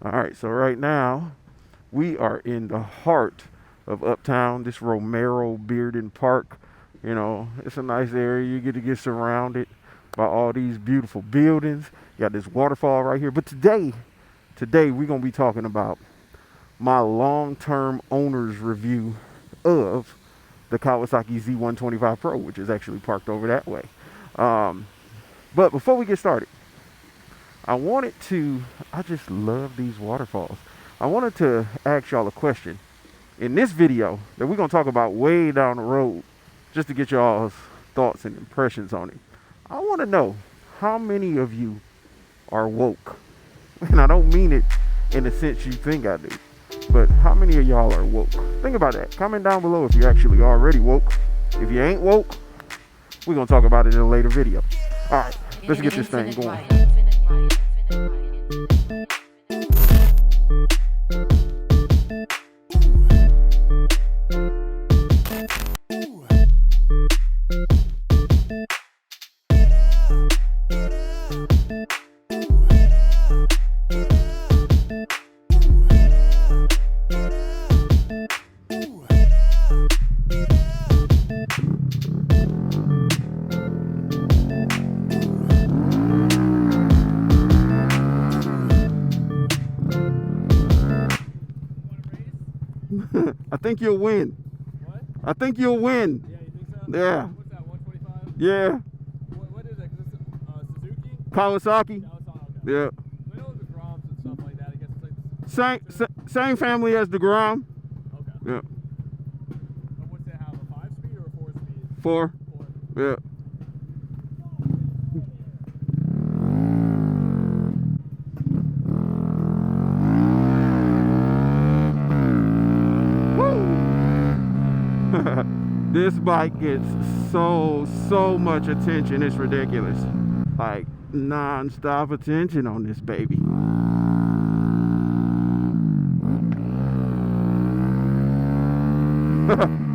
All right, so right now we are in the heart of Uptown, this Romero Bearden Park. You know, it's a nice area. You get surrounded by all these beautiful buildings. You got this waterfall right here. But today we're gonna be talking about my long-term owner's review of the Kawasaki Z125 Pro, which is actually parked over that way. Um, but before we get started, I just love these waterfalls. I wanted to ask y'all a question in this video that we're going to talk about way down the road, just to get y'all's thoughts and impressions on it. I want to know how many of you are woke. And I don't mean it in the sense you think I do, but how many of y'all are woke? Think about that. Comment down below if you're actually already woke. If you ain't woke, we're going to talk about it in a later video. All right, let's get this thing going. I think you'll win. What? I think you'll win. Yeah, you think so? Yeah. What's that, 125? Yeah. What is that? Is this Suzuki? Kawasaki. Yeah, it's on, okay. Yeah. I know the Groms and stuff like that. I guess it's like Same family as the Grom. Okay. Yeah. What's that have? A 5-speed or a 4-speed? 4. 4. Yeah. This bike gets so much attention, it's ridiculous. Like non-stop attention on this baby.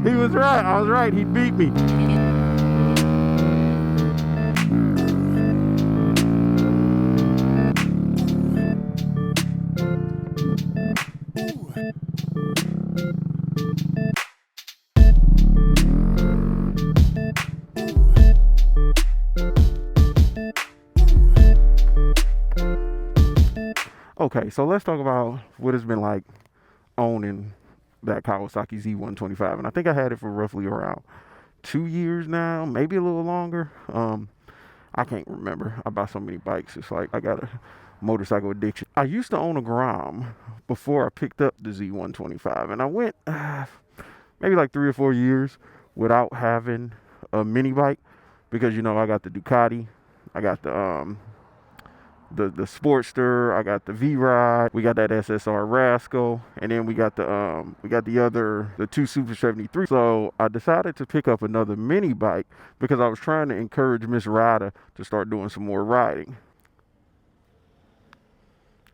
He was right, I was right, he beat me. Okay, so let's talk about what it's been like owning that Kawasaki Z125. And I think I had it for roughly around 2 years now, maybe a little longer. I can't remember. I buy so many bikes. It's like I got a motorcycle addiction. I used to own a Grom before I picked up the Z125. And I went maybe like 3 or 4 years without having a mini bike because, you know, I got the Ducati. I got the Sportster, I got the V Rod, we got that SSR Razkull, and then we got the two Super 73. So I decided to pick up another mini bike because I was trying to encourage Miss Ryda to start doing some more riding.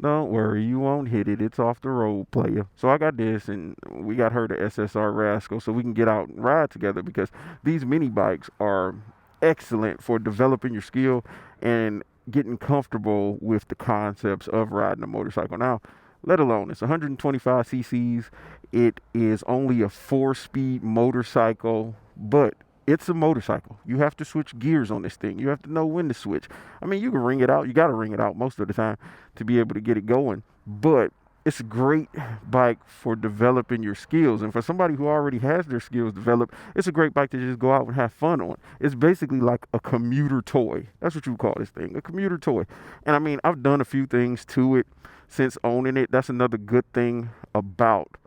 Don't worry, you won't hit it. It's off the road, player. So I got this, and we got her the SSR Rascal so we can get out and ride together because these mini bikes are excellent for developing your skill and getting comfortable with the concepts of riding a motorcycle. Now, let alone it's 125 cc's. It is only a 4-speed motorcycle, but it's a motorcycle. You have to switch gears on this thing. You have to know when to switch. I mean, you can ring it out. You got to ring it out most of the time to be able to get it going. But it's a great bike for developing your skills. And for somebody who already has their skills developed, it's a great bike to just go out and have fun on. It's basically like a commuter toy. That's what you call this thing, a commuter toy. And I mean, I've done a few things to it since owning it. That's another good thing about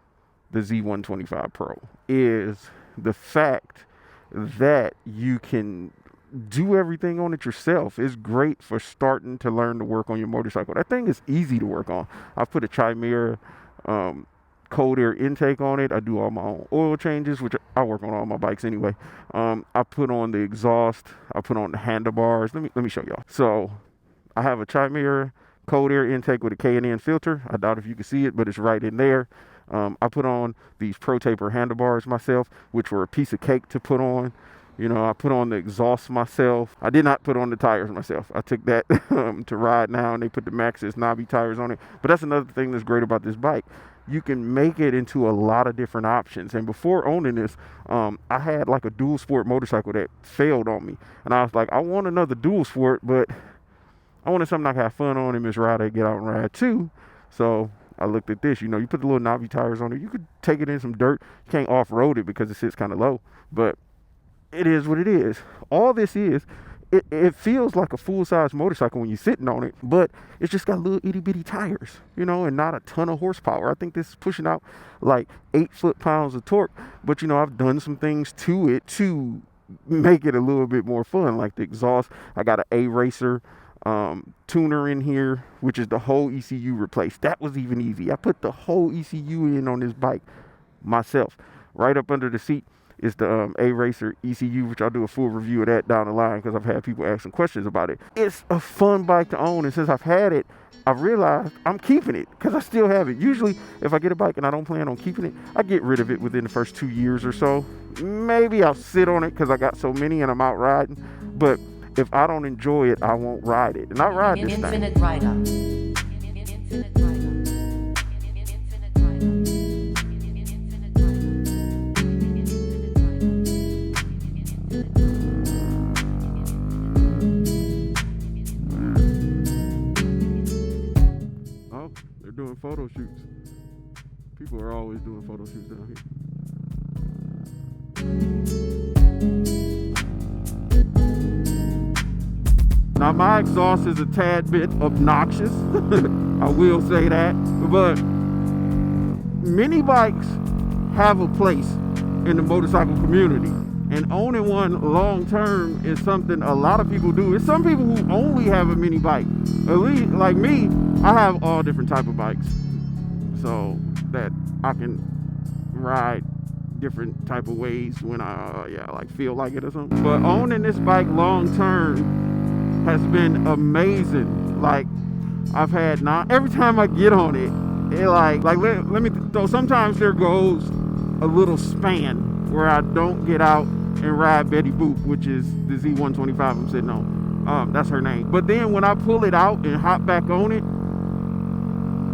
the Z125 Pro is the fact that you can do everything on it yourself. It's great for starting to learn to work on your motorcycle. That thing is easy to work on. I put a Chimera cold air intake on it. I do all my own oil changes, which I work on all my bikes anyway. I put on the exhaust. I put on the handlebars. Let me show y'all. So I have a Chimera cold air intake with a K&N filter. I doubt if you can see it, but it's right in there. I put on these Pro Taper handlebars myself, which were a piece of cake to put on. You know, I put on the exhaust myself. I did not put on the tires myself. I took that to ride now, and they put the Maxxis knobby tires on it. But that's another thing that's great about this bike. You can make it into a lot of different options. And before owning this, I had like a dual sport motorcycle that failed on me. And I was like, I want another dual sport, but I wanted something I could have fun on and Miss Ryda get out and ride too. So I looked at this. You know, you put the little knobby tires on it. You could take it in some dirt. You can't off-road it because it sits kind of low. But it is what it is. All this is, it feels like a full-size motorcycle when you're sitting on it, but it's just got little itty-bitty tires, you know, and not a ton of horsepower. I think this is pushing out like 8 foot-pounds of torque, but, you know, I've done some things to it to make it a little bit more fun, like the exhaust. I got an A-Racer tuner in here, which is the whole ECU replaced. That was even easy. I put the whole ECU in on this bike myself. Right up under the seat is the A-Racer ECU, which I'll do a full review of that down the line because I've had people asking questions about it. It's a fun bike to own, and since I've had it, I've realized I'm keeping it because I still have it. Usually, if I get a bike and I don't plan on keeping it, I get rid of it within the first 2 years or so. Maybe I'll sit on it because I got so many and I'm out riding, but if I don't enjoy it, I won't ride it. And I ride this thing. Infinit Ryda. Infinit Ryda. Oh, they're doing photo shoots. People are always doing photo shoots down here. Now, my exhaust is a tad bit obnoxious. I will say that. But mini bikes have a place in the motorcycle community. And owning one long term is something a lot of people do. It's some people who only have a mini bike. At least, like me, I have all different type of bikes. So that I can ride different type of ways when I like feel like it or something. But owning this bike long term has been amazing. Like, I've had every time I get on it, it let me throw, sometimes there goes a little span where I don't get out and ride Betty Boop, which is the Z125 I'm sitting on. That's her name. But then when I pull it out and hop back on it,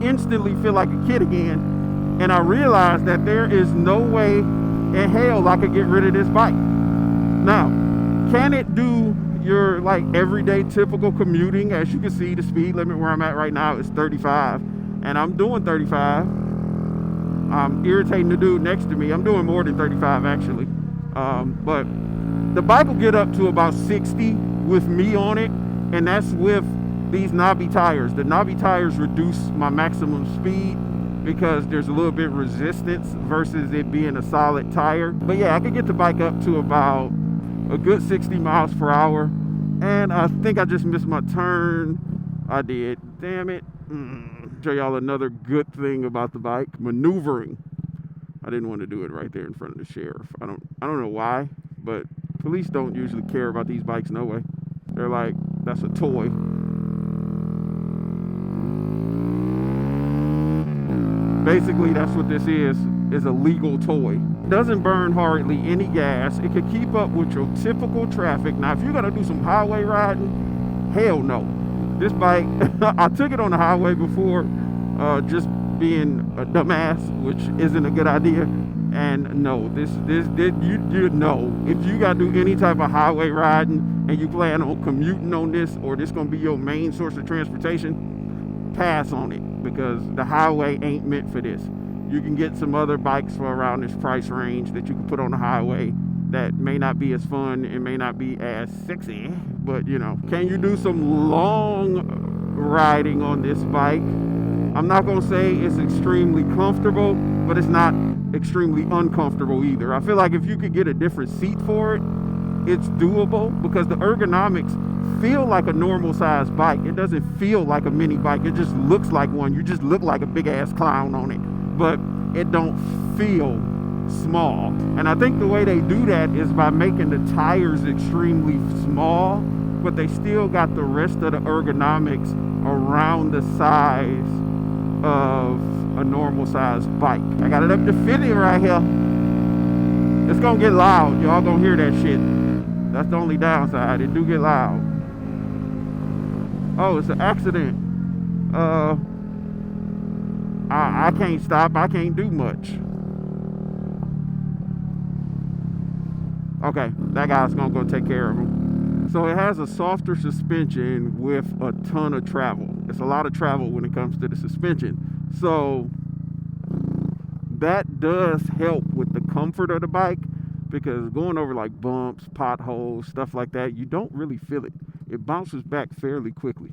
instantly feel like a kid again. And I realize that there is no way in hell I could get rid of this bike. Now, can it do your like everyday typical commuting? As you can see, the speed limit where I'm at right now is 35, and I'm doing 35. I'm irritating the dude next to me. I'm doing more than 35 actually, but the bike will get up to about 60 with me on it, and that's with these knobby tires. The knobby tires reduce my maximum speed because there's a little bit resistance versus it being a solid tire. But yeah, I could get the bike up to about a good 60 miles per hour. And I think I just missed my turn. I did. Damn it. Show y'all another good thing about the bike. Maneuvering. I didn't want to do it right there in front of the sheriff. I don't know why, but police don't usually care about these bikes no way. They're like, that's a toy. Basically, that's what this is a legal toy. Doesn't burn hardly any gas. It can keep up with your typical traffic. Now, if you're gonna do some highway riding, hell no. This bike, I took it on the highway before, just being a dumbass, which isn't a good idea. And no, you know, if you gotta do any type of highway riding and you plan on commuting on this, or this gonna be your main source of transportation, pass on it, because the highway ain't meant for this. You can get some other bikes for around this price range that you can put on the highway that may not be as fun and may not be as sexy, but you know. Can you do some long riding on this bike? I'm not gonna say it's extremely comfortable, but it's not extremely uncomfortable either. I feel like if you could get a different seat for it, it's doable, because the ergonomics feel like a normal size bike. It doesn't feel like a mini bike. It just looks like one. You just look like a big ass clown on it, but it don't feel small. And I think the way they do that is by making the tires extremely small, but they still got the rest of the ergonomics around the size of a normal size bike. I got it up to 50 right here. It's gonna get loud. Y'all gonna hear that shit. That's the only downside. It do get loud. Oh, it's an accident. I can't stop. I can't do much. Okay, that guy's gonna go take care of him. So it has a softer suspension with a ton of travel. It's a lot of travel when it comes to the suspension. So that does help with the comfort of the bike, because going over like bumps, potholes, stuff like that, you don't really feel it. It bounces back fairly quickly.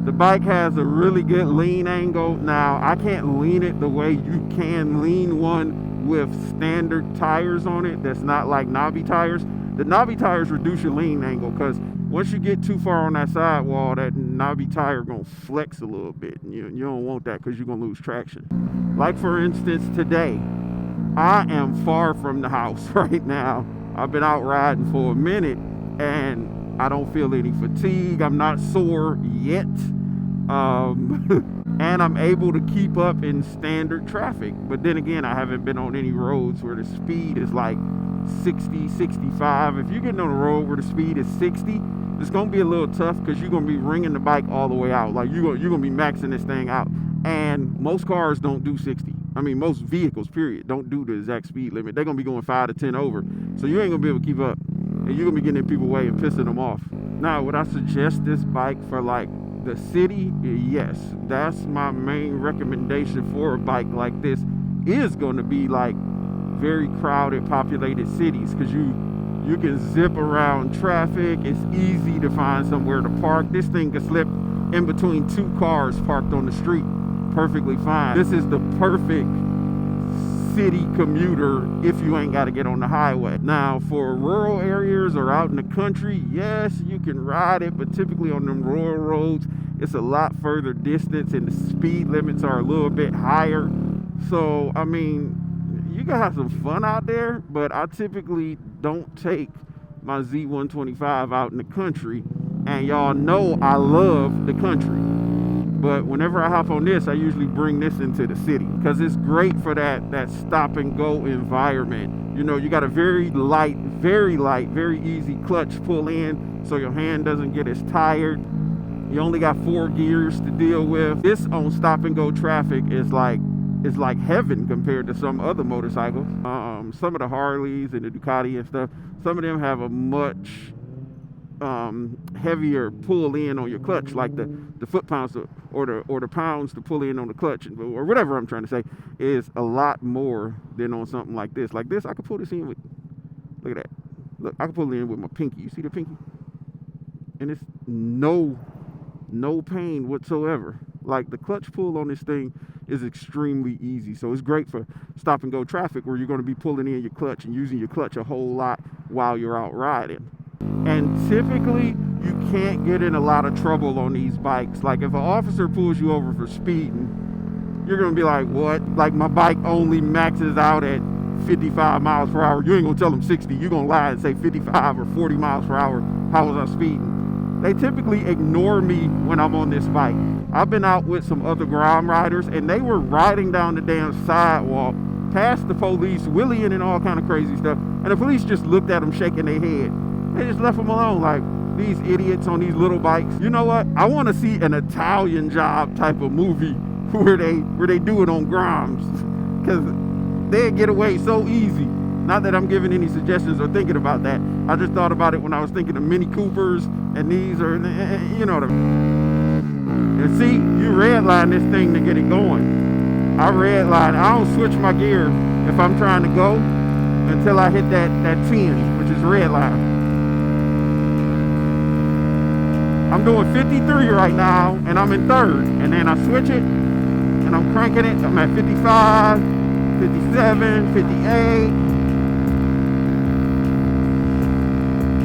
The bike has a really good lean angle. Now, I can't lean it the way you can lean one with standard tires on it that's not like knobby tires. The knobby tires reduce your lean angle, because once you get too far on that sidewall, that knobby tire gonna flex a little bit. You don't want that, because you're gonna lose traction. Like for instance, today, I am far from the house right now. I've been out riding for a minute and I don't feel any fatigue. I'm not sore yet. And I'm able to keep up in standard traffic. But then again, I haven't been on any roads where the speed is like 60, 65. If you're getting on a road where the speed is 60, it's gonna be a little tough, because you're gonna be ringing the bike all the way out. Like you're gonna be maxing this thing out. And most cars don't do 60. I mean, most vehicles, period, don't do the exact speed limit. They're gonna be going 5 to 10 over. So you ain't gonna be able to keep up. And you're gonna be getting in people's way and pissing them off. Now, would I suggest this bike for like the city? Yes, that's my main recommendation for a bike like this, is going to be like very crowded, populated cities, because you can zip around traffic. It's easy to find somewhere to park. This thing can slip in between two cars parked on the street perfectly fine. This is the perfect city commuter if you ain't got to get on the highway. Now, for rural areas or out in the country, yes, you can ride it, but typically on them rural roads, it's a lot further distance and the speed limits are a little bit higher. So, I mean, you can have some fun out there, but I typically don't take my Z125 out in the country. And y'all know I love the country. But whenever I hop on this, I usually bring this into the city, because it's great for that stop and go environment. You know, you got a very light, very easy clutch pull in, so your hand doesn't get as tired. You only got 4 gears to deal with. This on stop and go traffic is like heaven compared to some other motorcycles. Some of the Harleys and the Ducati and stuff, some of them have a much heavier pull in on your clutch, like the foot pounds or the pounds to pull in on the clutch, or whatever I'm trying to say, is a lot more than on something like this. Like this, I could pull this in with, look at that. Look, I can pull it in with my pinky. You see the pinky? And it's no pain whatsoever. Like the clutch pull on this thing is extremely easy. So it's great for stop and go traffic, where you're going to be pulling in your clutch and using your clutch a whole lot while you're out riding. And typically you can't get in a lot of trouble on these bikes. Like if an officer pulls you over for speeding, you're gonna be like, what? Like my bike only maxes out at 55 miles per hour. You ain't gonna tell them 60. You're gonna lie and say 55 or 40 miles per hour. How was I speeding? They typically ignore me when I'm on this bike. I've been out with some other ground riders and they were riding down the damn sidewalk past the police, wheeling and all kind of crazy stuff. And the police just looked at them shaking their head. They just left them alone, like these idiots on these little bikes. You know what? I want to see an Italian Job type of movie where they do it on Grimes, because they get away so easy. Not that I'm giving any suggestions or thinking about that. I just thought about it when I was thinking of Mini Coopers, and these are, you know what I mean. And see, you redline this thing to get it going. I redline. I don't switch my gear if I'm trying to go until I hit that 10, which is redline. I'm doing 53 right now, and I'm in third. And then I switch it, and I'm cranking it. I'm at 55, 57, 58.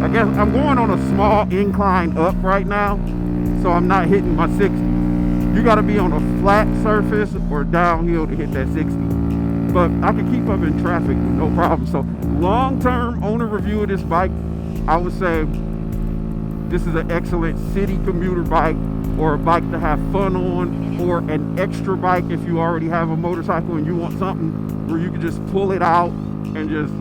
I guess I'm going on a small incline up right now, so I'm not hitting my 60. You got to be on a flat surface or downhill to hit that 60. But I can keep up in traffic with no problem. So long-term owner review of this bike, I would say this is an excellent city commuter bike or a bike to have fun on, or an extra bike if you already have a motorcycle and you want something where you can just pull it out and just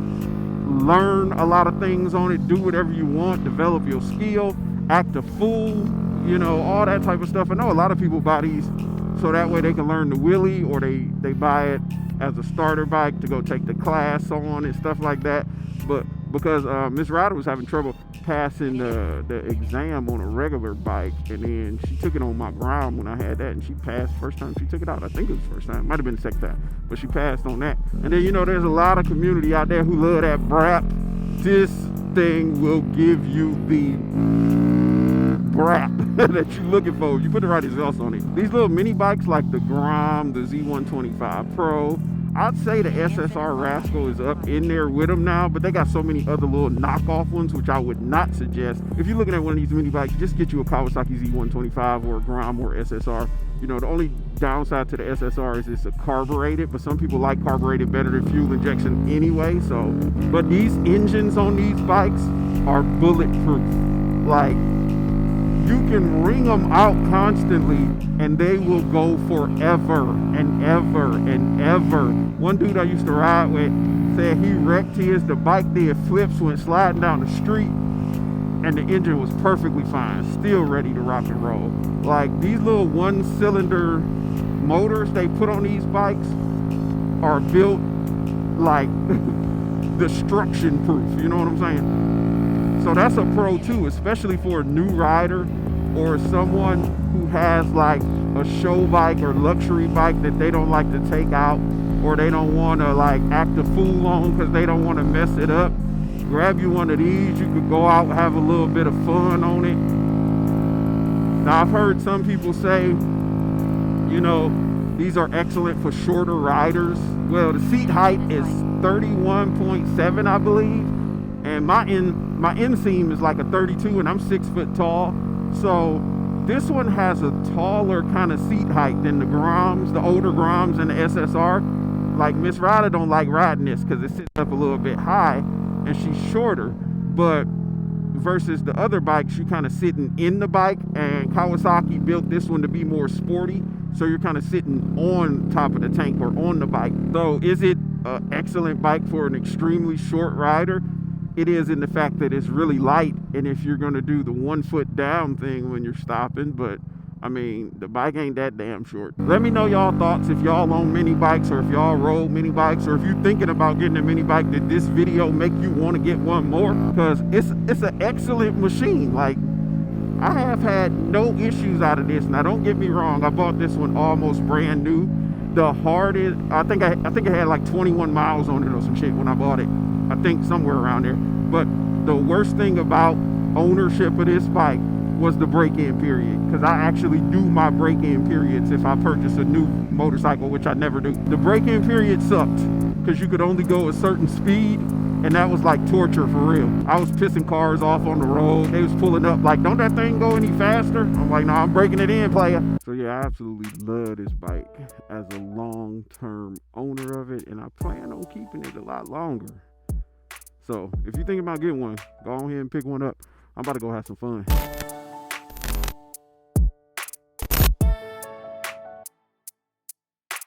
learn a lot of things on it, do whatever you want, develop your skill, act a fool, you know, all that type of stuff. I know a lot of people buy these so that way they can learn the wheelie, or they buy it as a starter bike to go take the class on and stuff like that. But because Miss Ryda was having trouble passing the exam on a regular bike, and then she took it on my ground when I had that, and she passed first time she took it out. I think it was the first time, might have been the second time, but she passed on that. And then, you know, there's a lot of community out there who love that brap. This thing will give you the brap that you're looking for. You put the right exhaust on it. These little mini bikes like the Grom, the Z125 Pro, I'd say the SSR Razkull is up in there with them now, but they got so many other little knockoff ones, which I would not suggest. If you're looking at one of these mini bikes, just get you a Kawasaki Z125 or a Grom or SSR. You know, the only downside to the SSR is it's a carbureted, but some people like carbureted better than fuel injection anyway. So, but these engines on these bikes are bulletproof. Like, you can ring them out constantly and they will go forever and ever and ever. One dude I used to ride with said he wrecked his, the bike did flips, went sliding down the street, and the engine was perfectly fine, still ready to rock and roll. Like, these little one-cylinder motors they put on these bikes are built like destruction proof, you know what I'm saying? So that's a pro too, especially for a new rider or someone who has like a show bike or luxury bike that they don't like to take out, or they don't want to like act a fool on because they don't want to mess it up. Grab you one of these, you could go out and have a little bit of fun on it. Now, I've heard some people say, you know, these are excellent for shorter riders. Well, the seat height is 31.7, I believe, and my inseam is like a 32, and I'm 6 foot tall. So this one has a taller kind of seat height than the Groms, the older Groms and the SSR. Like, Miss Ryda don't like riding this because it sits up a little bit high and she's shorter. But versus the other bikes, you kind of sitting in the bike, and Kawasaki built this one to be more sporty, so you're kind of sitting on top of the tank or on the bike. So is it an excellent bike for an extremely short rider? It is, in the fact that it's really light, and if you're going to do the 1 foot down thing when you're stopping, but I mean, the bike ain't that damn short. Let me know y'all thoughts if y'all own mini bikes, or if y'all roll mini bikes, or if you're thinking about getting a mini bike. Did this video make you want to get one more? Because it's an excellent machine. Like, I have had no issues out of this. Now, don't get me wrong, I bought this one almost brand new. The hardest, I think it had like 21 miles on it or some shit when I bought it. I think somewhere around there. But the worst thing about ownership of this bike was the break-in period, because I actually do my break-in periods if I purchase a new motorcycle, which I never do. The break-in period sucked because you could only go a certain speed, and that was like torture for real. I was pissing cars off on the road. They was pulling up like, don't that thing go any faster? I'm like, no, I'm breaking it in, player. So yeah, I absolutely love this bike as a long-term owner of it, and I plan on keeping it a lot longer. So if you're thinking about getting one, go on ahead and pick one up. I'm about to go have some fun.